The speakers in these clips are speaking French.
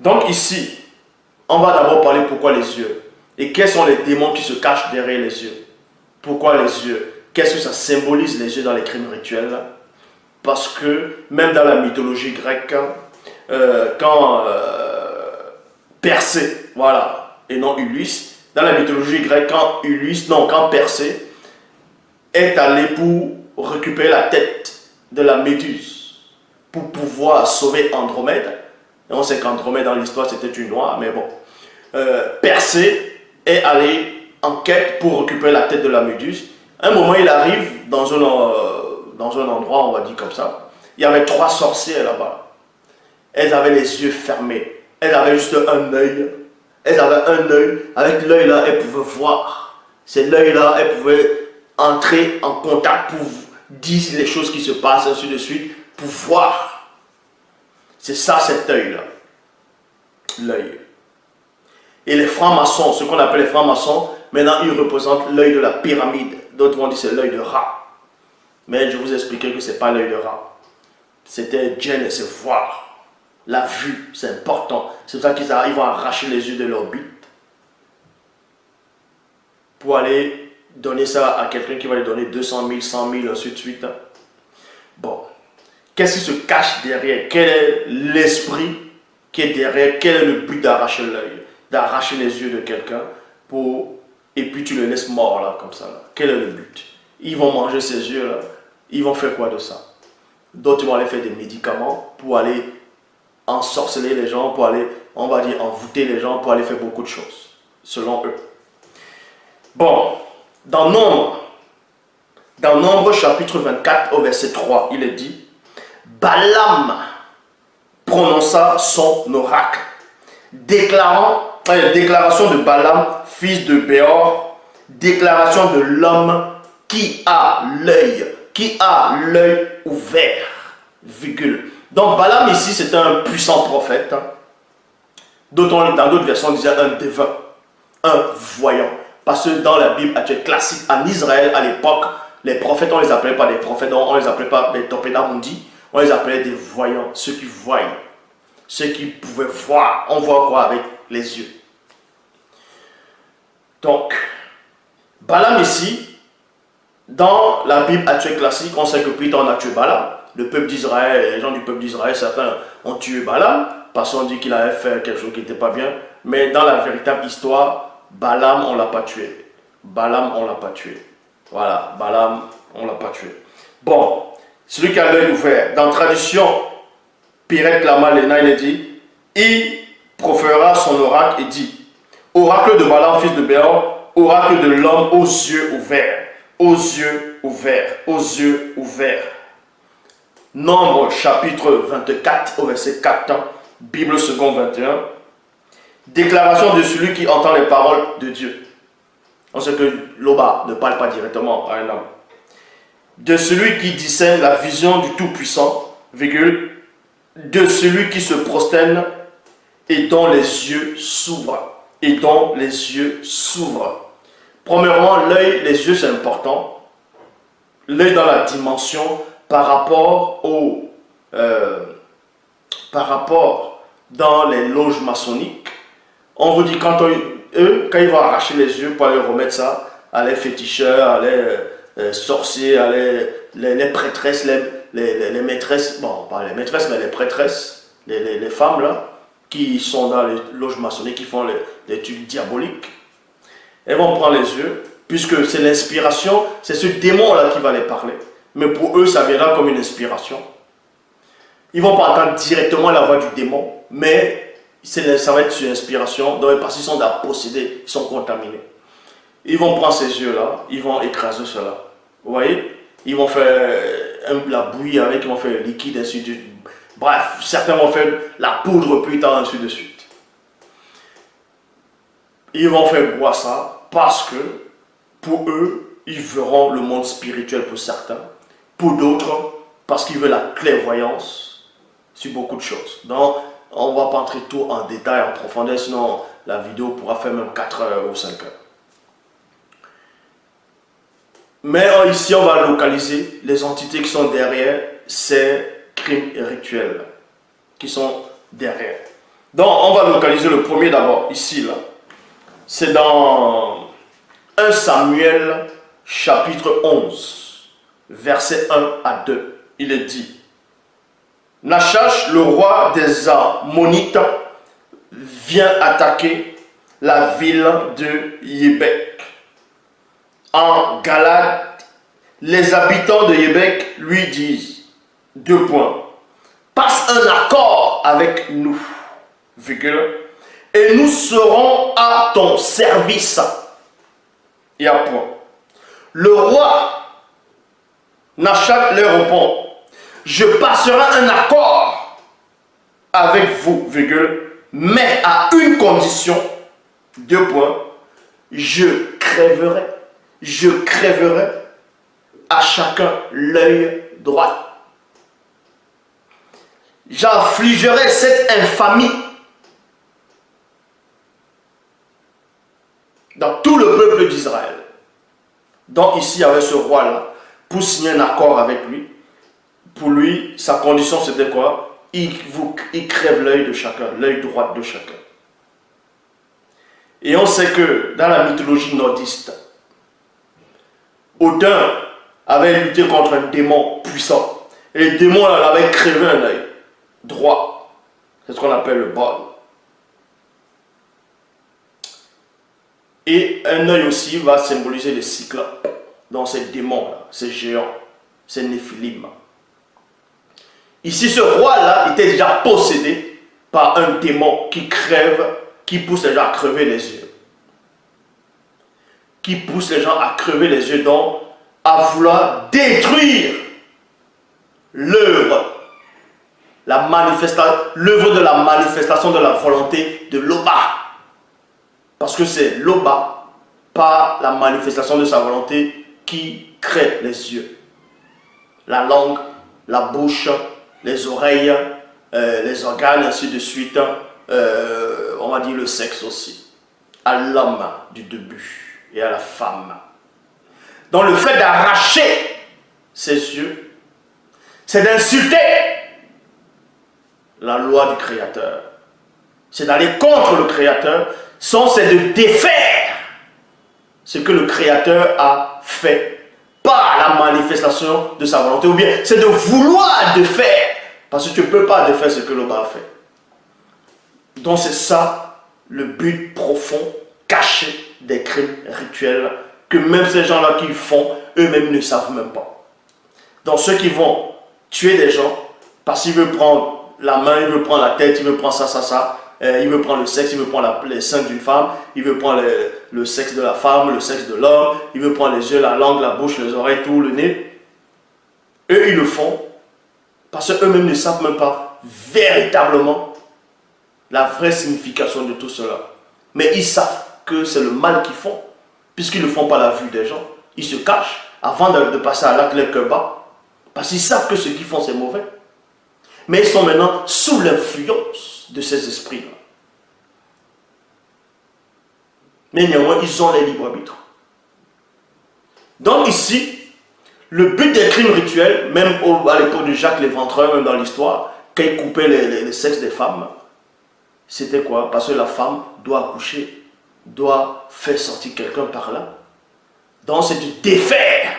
Donc ici, on va d'abord parler pourquoi les yeux. Et quels sont les démons qui se cachent derrière les yeux. Pourquoi les yeux? Qu'est-ce que ça symbolise les yeux dans les crimes rituels? Parce que même dans la mythologie grecque, quand Persée, voilà, et non Ulysse, dans la mythologie grecque, quand Persée est allé pour récupérer la tête de la Méduse, pour pouvoir sauver Andromède, et on sait qu'Andromède dans l'histoire c'était une noire, mais bon, Persée est allé en quête pour récupérer la tête de la Méduse. À un moment, il arrive dans un endroit, on va dire comme ça. Il y avait 3 sorcières là-bas. Elles avaient les yeux fermés. Elles avaient juste un œil. Elles avaient un œil. Avec l'œil là, elles pouvaient voir. C'est l'œil là, elles pouvaient entrer en contact pour dire les choses qui se passent, ainsi de suite, pour voir. C'est ça, cet œil là. L'œil. Et les francs-maçons, ce qu'on appelle les francs-maçons, maintenant ils représentent l'œil de la pyramide. D'autres vont dire c'est l'œil de rat. Mais je vous expliquais que ce n'est pas l'œil de rat. C'était Djinn, c'est voir. La vue, c'est important. C'est pour ça qu'ils arrivent à arracher les yeux de leur but. Pour aller donner ça à quelqu'un qui va lui donner 200 000, 100 000, ainsi de suite. Bon. Qu'est-ce qui se cache derrière? Quel est l'esprit qui est derrière? Quel est le but d'arracher l'œil? D'arracher les yeux de quelqu'un et puis tu le laisses mort là, comme ça. Là. Quel est le but? Ils vont manger ces yeux là. Ils vont faire quoi de ça? D'autres vont aller faire des médicaments pour aller ensorceler les gens, pour aller, on va dire, envoûter les gens, pour aller faire beaucoup de choses, selon eux. Bon, dans Nombre chapitre 24 au verset 3, il est dit, Balaam prononça son oracle, déclaration de Balaam, fils de Béor, déclaration de l'homme qui a l'œil ouvert, virgule. Donc Balaam ici, c'était un puissant prophète. Dans d'autres versions, on disait un devin, un voyant. Parce que dans la Bible actuelle classique, en Israël, à l'époque, les prophètes, on ne les appelait pas des prophètes, on ne les appelait pas des topénamundi, on les appelait des voyants, ceux qui voient, ceux qui pouvaient voir. On voit quoi avec les yeux. Donc, Balaam ici, dans la Bible actuelle classique, on sait que plus tard on a tué Balaam. Le peuple d'Israël, les gens du peuple d'Israël, certains ont tué Balaam, parce qu'on dit qu'il avait fait quelque chose qui n'était pas bien. Mais dans la véritable histoire, Balaam, on ne l'a pas tué. Balaam, on ne l'a pas tué. Voilà, Balaam, on ne l'a pas tué. Bon, celui qui a l'œil ouvert, dans la tradition, Pirette Lama Lena, il est dit, il proférera son oracle et dit, oracle de Balaam, fils de Béor, oracle de l'homme aux yeux ouverts, aux yeux ouverts, aux yeux ouverts. Nombre chapitre 24 au verset 4, Bible seconde 21. Déclaration de celui qui entend les paroles de Dieu. On sait que Loba ne parle pas directement à un homme. De celui qui discerne la vision du Tout-Puissant, virgule, de celui qui se prosterne et dont les yeux s'ouvrent. Et dont les yeux s'ouvrent. Premièrement, l'œil, les yeux c'est important. L'œil dans la dimension par rapport dans les loges maçonniques. On vous dit quand ils vont arracher les yeux pour aller remettre ça à les féticheurs, à les sorciers, à les prêtresses, les maîtresses, bon pas les maîtresses mais les prêtresses, les femmes là, qui sont dans les loges maçonniques, qui font les trucs diaboliques. Elles vont prendre les yeux, puisque c'est l'inspiration, c'est ce démon là qui va les parler. Mais pour eux, ça viendra comme une inspiration. Ils ne vont pas entendre directement la voix du démon, mais ça va être sur inspiration, donc parce qu'ils sont possédés, ils sont contaminés. Ils vont prendre ces yeux-là, ils vont écraser cela. Vous voyez? Ils vont faire la bouillie avec, ils vont faire le liquide, ainsi de suite. Bref, certains vont faire la poudre plus tard, ainsi de suite. Ils vont faire boire ça parce que, pour eux, ils verront le monde spirituel pour certains. Pour d'autres, parce qu'ils veulent la clairvoyance sur beaucoup de choses. Donc, on ne va pas entrer tout en détail, en profondeur, sinon la vidéo pourra faire même 4 heures ou 5 heures. Mais ici, on va localiser les entités qui sont derrière ces crimes rituels, qui sont derrière. Donc, on va localiser le premier d'abord, ici, là. C'est dans 1 Samuel, chapitre 11, versets 1 à 2. Il est dit, Nachash, le roi des Ammonites, vient attaquer la ville de Yébek. En Galade, les habitants de Yébek lui disent, 2 points, passe un accord avec nous, virgule, et nous serons à ton service. Et à point. Le roi Nachash leur répond, je passerai un accord avec vous, virgule, mais à une condition, 2 points, je crèverai à chacun l'œil droit. J'affligerai cette infamie dans tout le peuple d'Israël. Donc ici, avec ce roi-là, pour signer un accord avec lui, pour lui, sa condition c'était quoi? Il crève l'œil de chacun, l'œil droit de chacun. Et on sait que dans la mythologie nordiste, Odin avait lutté contre un démon puissant. Et le démon là, avait crevé un œil droit. C'est ce qu'on appelle le bol. Et un œil aussi va symboliser les cyclopes. Donc ces démons-là, ces géants, ces néphilim. Ici, ce roi-là était déjà possédé par un démon qui crève, qui pousse les gens à crever les yeux. Qui pousse les gens à crever les yeux, donc à vouloir détruire l'œuvre, l'œuvre de la manifestation de la volonté de Loba. Parce que c'est Loba, par la manifestation de sa volonté, qui crée les yeux, la langue, la bouche, les oreilles, les organes, ainsi de suite, on va dire le sexe aussi, à l'homme du début et à la femme. Donc le fait d'arracher ses yeux, c'est d'insulter la loi du Créateur. C'est d'aller contre le Créateur, c'est de défaire ce que le Créateur a fait par la manifestation de sa volonté, ou bien c'est de vouloir défaire, parce que tu ne peux pas défaire ce que l'homme a fait. Donc c'est ça le but profond, caché des crimes rituels, que même ces gens-là qui font, eux-mêmes ne savent même pas. Donc ceux qui vont tuer des gens, parce qu'ils veulent prendre la main, ils veulent prendre la tête, ils veulent prendre ça, il veut prendre le sexe, il veut prendre les seins d'une femme, il veut prendre le sexe de la femme, le sexe de l'homme, il veut prendre les yeux, la langue, la bouche, les oreilles, tout, le nez. Eux, ils le font parce qu'eux-mêmes ne savent même pas véritablement la vraie signification de tout cela. Mais ils savent que c'est le mal qu'ils font, puisqu'ils ne le font pas à la vue des gens. Ils se cachent avant de passer à l'acte le cœur bas, parce qu'ils savent que ce qu'ils font c'est mauvais. Mais ils sont maintenant sous l'influence de ces esprits-là. Mais néanmoins, ils ont les libres arbitres. Donc ici, le but des crimes rituels, même à l'époque de Jacques l'Éventreur, même dans l'histoire, quand il coupait les sexes des femmes, c'était quoi? Parce que la femme doit accoucher, doit faire sortir quelqu'un par là. Donc c'est de défaire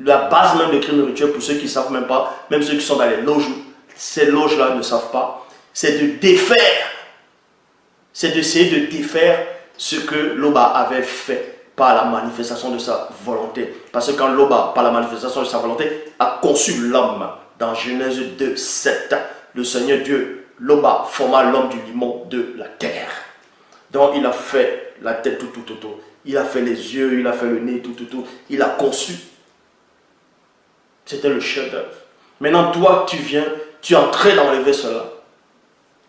la base même des crimes rituels, pour ceux qui ne savent même pas, même ceux qui sont dans les loges, ces loges-là ne savent pas, c'est de défaire, c'est d'essayer de défaire ce que Loba avait fait par la manifestation de sa volonté. Parce que quand Loba, par la manifestation de sa volonté, a conçu l'homme, dans Genèse 2, 7, le Seigneur Dieu, Loba, forma l'homme du limon de la terre. Donc il a fait la tête tout, il a fait les yeux, il a fait le nez, tout, il a conçu. C'était le chef-d'œuvre. Maintenant, toi, tu viens, tu es en train d'enlever cela.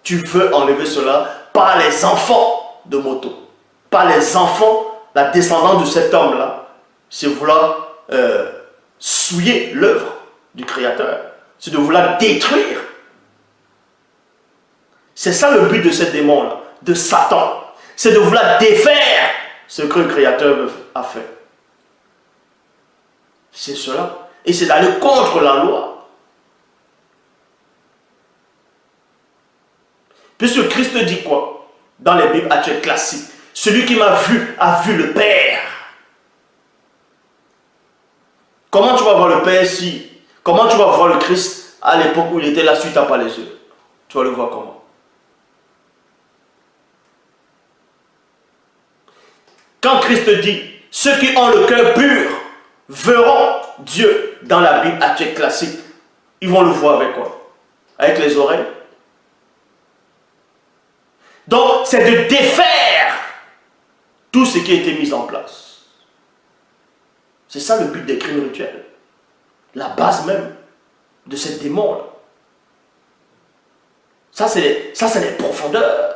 Tu veux enlever cela par les enfants de Moto. Par les enfants, la descendance de cet homme-là. C'est vouloir souiller l'œuvre du Créateur. C'est de vouloir détruire. C'est ça le but de ce démon-là, de Satan. C'est de vouloir défaire ce que le Créateur a fait. C'est cela. Et c'est d'aller contre la loi. Puisque Christ dit quoi? Dans les Bibles actuelles classiques. Celui qui m'a vu a vu le Père. Comment tu vas voir le Père si... Comment tu vas voir le Christ à l'époque où il était là, si tu n'as pas les yeux? Tu vas le voir comment? Quand Christ dit, ceux qui ont le cœur pur verront Dieu dans la Bible actuelle classique, ils vont le voir avec quoi? Avec les oreilles. Donc, c'est de défaire tout ce qui a été mis en place. C'est ça le but des crimes rituels. La base même de ces démons-là. Ça, c'est les profondeurs.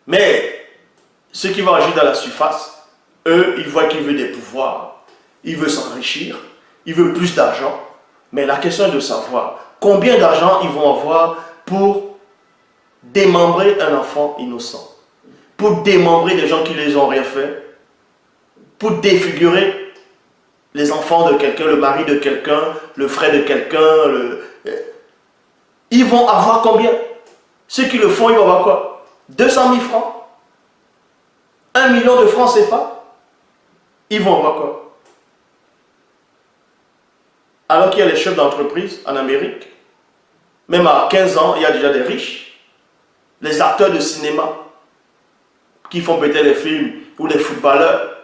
Mais ceux qui vont agir dans la surface, eux, ils voient qu'ils veulent des pouvoirs, ils veulent s'enrichir, ils veulent plus d'argent. Mais la question est de savoir combien d'argent ils vont avoir pour démembrer un enfant innocent, pour démembrer des gens qui ne les ont rien fait, pour défigurer les enfants de quelqu'un, le mari de quelqu'un, le frère de quelqu'un. Ils vont avoir combien? Ceux qui le font, ils vont avoir quoi? 200 000 francs? 1 million de francs CFA? Ils vont avoir quoi? Alors qu'il y a les chefs d'entreprise en Amérique, même à 15 ans, il y a déjà des riches. Les acteurs de cinéma qui font peut-être les films, ou les footballeurs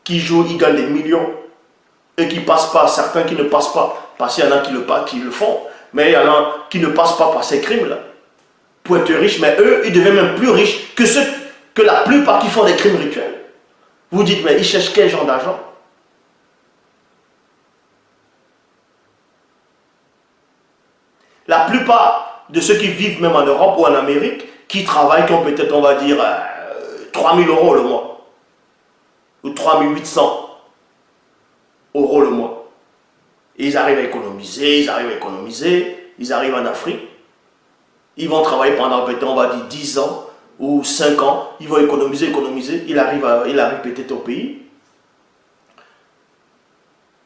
qui jouent, ils gagnent des millions et qui ne passent pas, certains qui ne passent pas, parce qu'il y en a qui le font, mais il y en a qui ne passent pas par ces crimes-là pour être riches, mais eux, ils deviennent même plus riches que la plupart qui font des crimes rituels. Vous dites, mais ils cherchent quel genre d'argent? La plupart de ceux qui vivent même en Europe ou en Amérique, qui travaillent, qui ont peut-être, on va dire, 3 000 € le mois, ou 3 800 € le mois. Et ils arrivent à économiser, ils arrivent en Afrique, ils vont travailler pendant peut-être, on va dire, 10 ans ou 5 ans, ils vont économiser, ils arrivent peut-être au pays.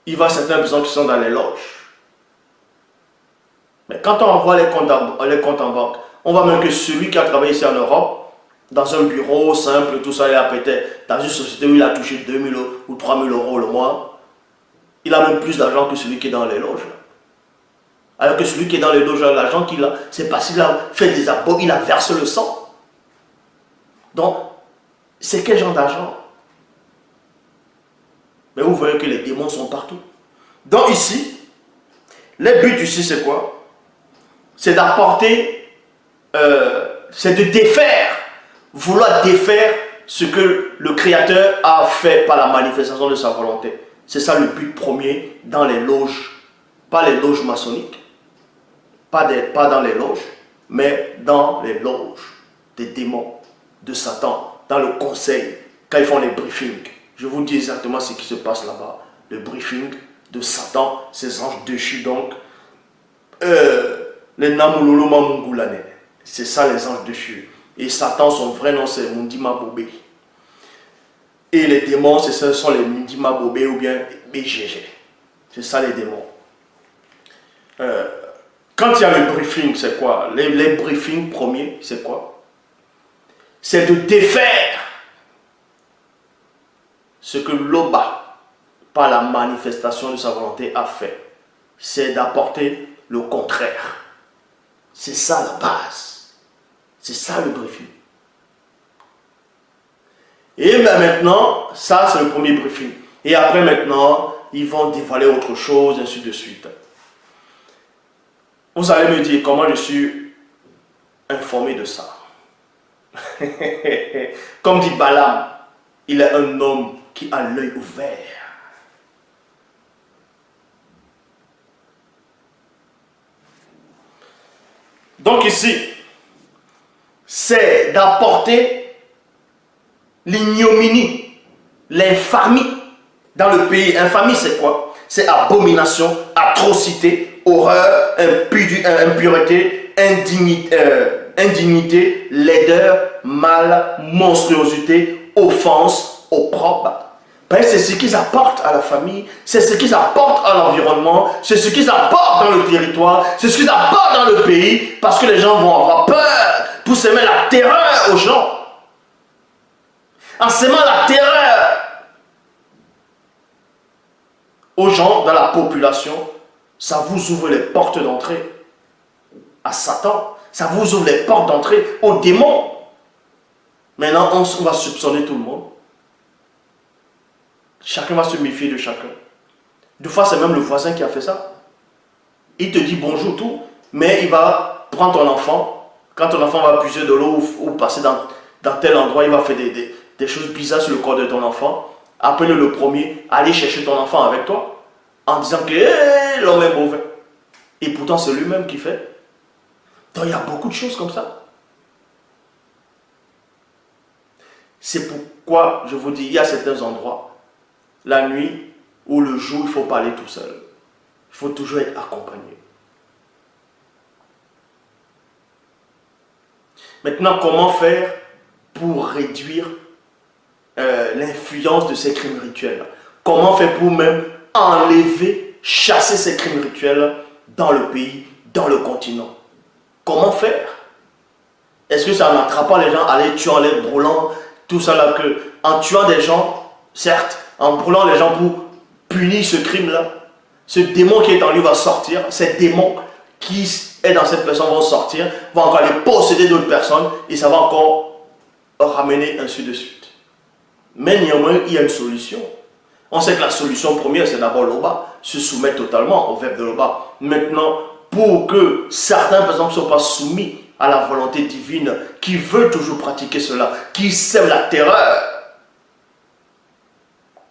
Il va à certaines personnes qui sont dans les loges. Mais quand on envoie les comptes en banque, on voit même que celui qui a travaillé ici en Europe, dans un bureau simple, tout ça, il a peut-être dans une société où il a touché 2 000 ou 3 000 € le mois, il a même plus d'argent que celui qui est dans les loges. Alors que celui qui est dans les loges, l'argent qu'il a, c'est parce qu'il a fait des abos, il a versé le sang. Donc, c'est quel genre d'argent? Mais vous voyez que les démons sont partout. Donc ici, le but ici c'est quoi? C'est d'apporter, c'est de défaire, vouloir défaire ce que le Créateur a fait par la manifestation de sa volonté. C'est ça le but premier dans les loges, pas les loges maçonniques, pas dans les loges, mais dans les loges des démons, de Satan, dans le conseil, quand ils font les briefings. Je vous dis exactement ce qui se passe là-bas. Le briefing de Satan, ces anges déchus donc, les Namulolo Mamungulane. C'est ça les anges déchus. Et Satan, son vrai nom c'est Mundima Bobé. Et les démons, ce sont les Mundima Bobé ou bien BGG. C'est ça les démons. Quand il y a le briefing, c'est quoi? Les briefings premiers, c'est quoi? C'est de défaire ce que l'Oba, par la manifestation de sa volonté, a fait. C'est d'apporter le contraire. C'est ça la base. C'est ça le briefing. Et bien maintenant, ça c'est le premier briefing. Et après maintenant, ils vont dévoiler autre chose, ainsi de suite. Vous allez me dire comment je suis informé de ça. Comme dit Balaam, il est un homme qui a l'œil ouvert. Donc ici, c'est d'apporter l'ignominie, l'infamie dans le pays. Infamie, c'est quoi? C'est abomination, atrocité, horreur, impureté, indignité, laideur, mal, monstruosité, offense, opprobre, Ben, c'est ce qu'ils apportent à la famille, c'est ce qu'ils apportent à l'environnement, c'est ce qu'ils apportent dans le territoire, c'est ce qu'ils apportent dans le pays, parce que les gens vont avoir peur pour semer la terreur aux gens. En semant la terreur aux gens dans la population, ça vous ouvre les portes d'entrée à Satan, ça vous ouvre les portes d'entrée aux démons. Maintenant, on va soupçonner tout le monde. Chacun va se méfier de chacun. Des fois, c'est même le voisin qui a fait ça. Il te dit bonjour tout, mais il va prendre ton enfant. Quand ton enfant va puiser de l'eau ou passer dans tel endroit, il va faire des choses bizarres sur le corps de ton enfant. Appelle le premier, aller chercher ton enfant avec toi, en disant que hey, l'homme est mauvais. Et pourtant, c'est lui-même qui fait. Donc, il y a beaucoup de choses comme ça. C'est pourquoi, je vous dis, il y a certains endroits, la nuit ou le jour, il ne faut pas aller tout seul. Il faut toujours être accompagné. Maintenant, comment faire pour réduire l'influence de ces crimes rituels? Comment faire pour même enlever, chasser ces crimes rituels dans le pays, dans le continent? Comment faire? Est-ce que ça n'attrape pas les gens à aller tuer en les brûlant, tout ça là, que en tuant des gens, certes, en brûlant les gens pour punir ce crime-là, ce démon qui est en lui va sortir, ces démons qui est dans cette personne vont sortir, vont encore aller posséder d'autres personnes et ça va encore ramener ainsi de suite. Mais néanmoins, il y a une solution. On sait que la solution première, c'est d'abord l'Oba, se soumettre totalement au verbe de l'Oba. Maintenant, pour que certaines personnes ne soient pas soumises à la volonté divine, qui veulent toujours pratiquer cela, qui sèment la terreur,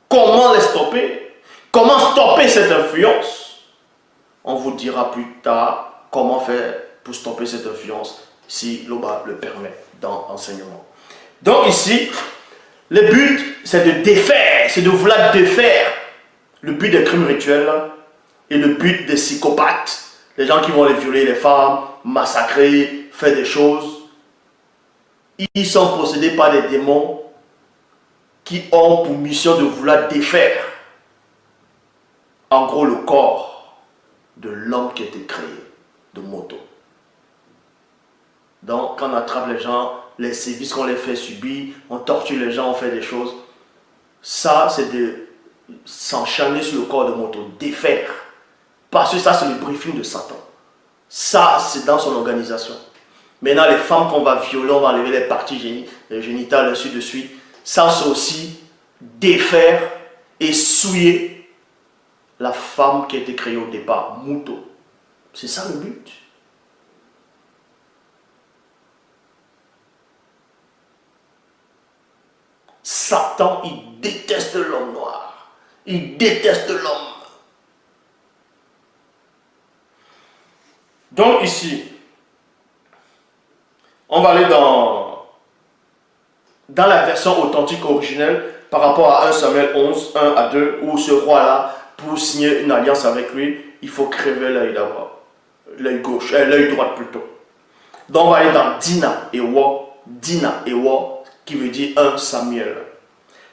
comment les stopper? Comment stopper cette influence? On vous dira plus tard comment faire pour stopper cette influence si l'Oba le permet dans l'enseignement. Donc ici, le but c'est de défaire, c'est de vouloir défaire le but des crimes rituels et le but des psychopathes, les gens qui vont les violer les femmes, massacrer, faire des choses. Ils sont possédés par des démons qui ont pour mission de vouloir défaire, en gros, le corps de l'homme qui a été créé, de moto. Donc, quand on attrape les gens, les sévices qu'on les fait subir, on torture les gens, on fait des choses, ça, c'est de s'enchaîner sur le corps de moto, défaire. Parce que ça, c'est le briefing de Satan. Ça, c'est dans son organisation. Maintenant, les femmes qu'on va violer, on va enlever les parties génitales, ainsi de suite. Ça, c'est aussi défaire et souiller la femme qui a été créée au départ, Mouto. C'est ça le but. Satan, il déteste l'homme noir. Il déteste l'homme. Donc ici, on va aller dans la version authentique originelle par rapport à 1 Samuel 11, 1 à 2, où ce roi-là, pour signer une alliance avec lui, il faut crever l'œil d'abord. L'œil gauche, l'œil droit plutôt. Donc on va aller dans Dina et Wa, qui veut dire 1 Samuel.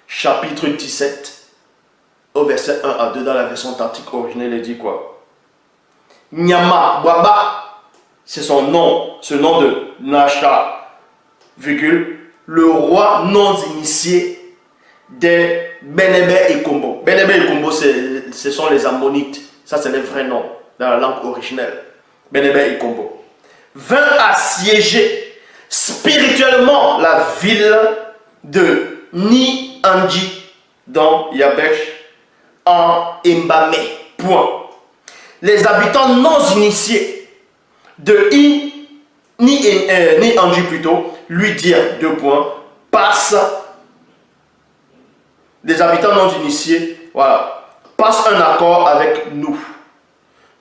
Chapitre 17, au verset 1 à 2, dans la version authentique originelle, il dit quoi? Nyama Waba, c'est son nom, ce nom de Nasha, virgule, le roi non initié des Benébé et Kombo. Benébé et Kombo, ce sont les Ammonites, ça c'est les vrais noms dans la langue originelle. Benébé et Kombo vint assiéger spirituellement la ville de Ni-Anji dans Yabesh en Mbamé. Point. Les habitants non initiés de Ni-Anji plutôt lui dirent, 2 points, passe, les habitants non initiés, voilà, passe un accord avec nous.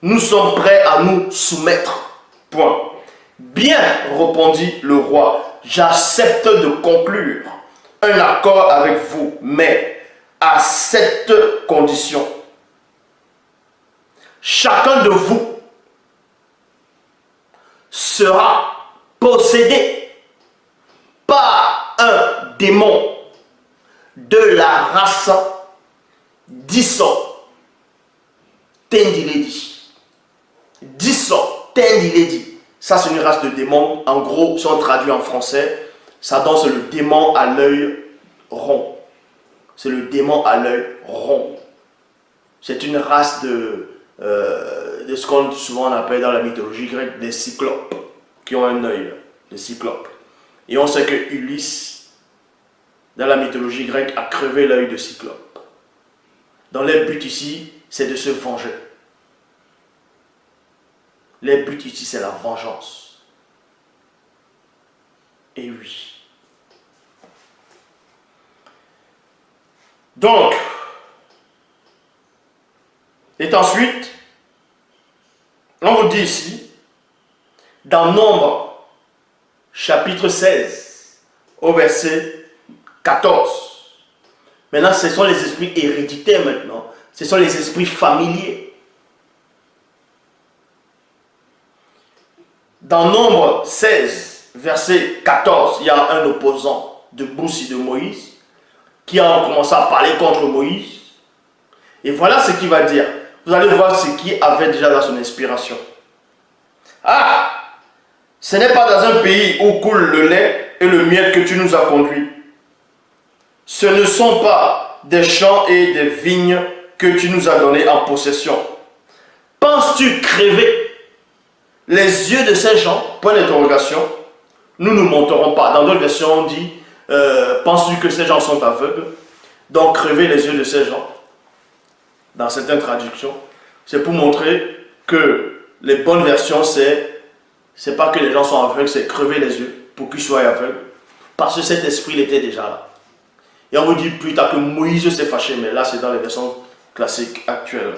Nous sommes prêts à nous soumettre. Point. Bien, répondit le roi, j'accepte de conclure un accord avec vous, mais à cette condition. Chacun de vous sera possédé par un démon de la race Disso, Tendiledi. Disso, Tendiledi. Ça, c'est une race de démons. En gros, si on traduit en français, ça donne c'est le démon à l'œil rond. C'est le démon à l'œil rond. C'est une race de ce qu'on souvent appelle dans la mythologie grecque des cyclopes, qui ont un œil, des cyclopes. Et on sait que Ulysse, dans la mythologie grecque, a crevé l'œil de cyclope. Dans les buts ici, c'est de se venger. Les buts ici, c'est la vengeance. Et oui. Donc, et ensuite, on vous dit ici, dans Nombre, chapitre 16, au verset 14. Maintenant, ce sont les esprits héréditaires maintenant. Ce sont les esprits familiers. Dans Nombre 16, verset 14, il y a un opposant de Boussi de Moïse qui a commencé à parler contre Moïse. Et voilà ce qu'il va dire. Vous allez voir ce qu'il avait déjà dans son inspiration. Ah! Ce n'est pas dans un pays où coule le lait et le miel que tu nous as conduits. Ce ne sont pas des champs et des vignes que tu nous as donnés en possession. Penses-tu crever les yeux de ces gens? Point d'interrogation. Nous ne monterons pas. Dans d'autres versions, on dit penses-tu que ces gens sont aveugles? Donc crever les yeux de ces gens. Dans certaines traductions, c'est pour montrer que les bonnes versions, c'est pas que les gens sont aveugles, c'est crever les yeux pour qu'ils soient aveugles. Parce que cet esprit, il était déjà là. Et on vous dit plus tard que Moïse s'est fâché, mais là, c'est dans les versions classiques actuelles.